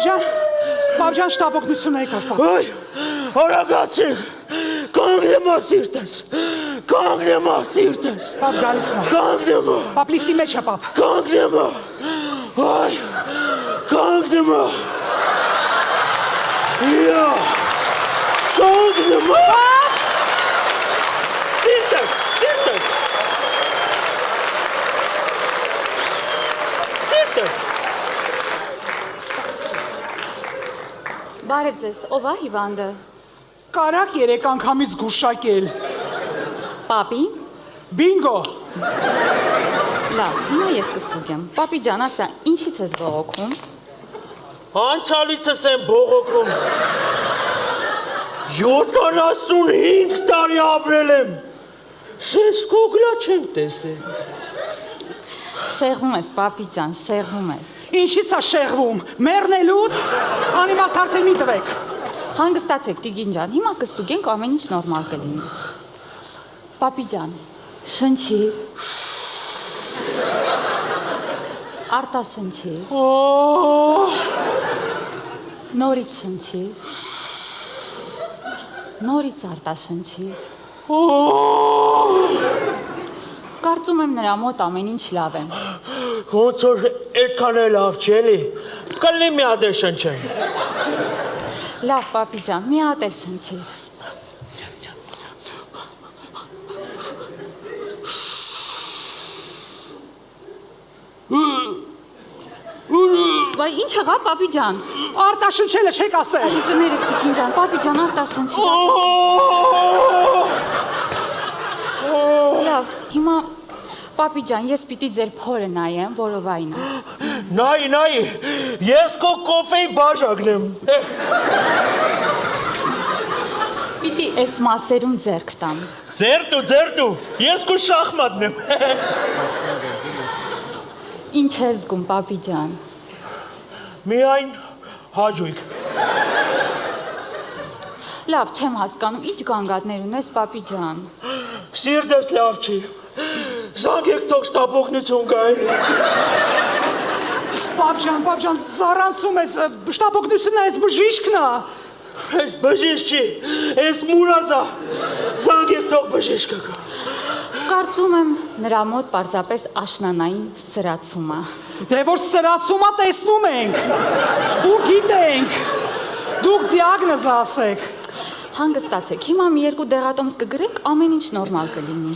Պապջան շտապօգնություն եկավ, պապ։ Այ, հորագացիր, կանգնեմա սիրտես, կանգնեմա սիրտես։ Պապ գալիս է։ Կանգնեմա, Պապ լիֆտի մեջ է, պապ։ կանգնեմա, այ, կանգնեմա։ Իա, կանգնեմա։ Սիրտես, սիրտես։ Սիրտես։ Բարև ձեզ, ով է հիվանդը։ Կարակ 3 անգամից գուշակել։ Պապի։ Բինգո։ Լավ, հիմա ես կստուգեմ։ Պապի ջան, ասա, ինչից ես բողոքում։ Անցյալիցս եմ բողոքում։ 75 տարի ապրել եմ։ Շես կոգլա չեմ տեսել։ Շեղվում ես, պապի ջան, շեղվում ես։ Ինչից է շեղվում։ Մեռնելուց անիմաստ հարցեր մի տվեք։ Հանգստացեք, տիկին ջան, հիմա կստուգենք ամեն ինչ նորմալ կլինի։ Պապի ջան, շնչի։ Արտաշնչի։ Նորից շնչի։ Նորից արտաշնչի։ Կարծում եմ նրա մոտ ամեն ինչ լավ է։ Ոնց որ այդքան է լավ չէ՞ էլի։ Կլինի մի հատ էլ շնչեմ։ Լավ, պապի ջան, մի հատ էլ շնչիր։ Վայ, ինչ եղա, պապի ջան։ Արտաշնչելը չեք ասել։ Կներեք, տիկին ջան, պապի ջան, արտաշնչի։ Լավ, հիմա պապի ջան, ես պիտի ձեր փորը նայեմ, որովայնը։ Նայ, ես քո կոֆեի բաժակն եմ։ Պիտի այս մասերում ձեռք տամ։ Ձերտու, ես քո շախմատն եմ։ Ինչ ես զգում, պապի ջան։ Միայն հաջույք։ Լավ, չեմ հասկանում, ինչ գանգատներ ունես, պապի ջան։ Սիրտս լավ չի։ Զանգեք թող շտապօգնություն գա։ Պապջան, զառանցում ես, շտապօգնությունն է, այս բժիշկն է։ Այս բժիշկ չի, այս մուրազա։ Զանգեք թող բժիշկը գա։ Կարծում եմ նրա մոտ պարզապես աշնանային սրացում է։ Դե որ սրացում է տեսնում ենք։ Ու գիտենք։ Դուք դիագնոզ ասեք։ Հանգստացեք, հիմա մի երկու դեղատոմս կգրենք, ամեն ինչ նորմալ կլինի։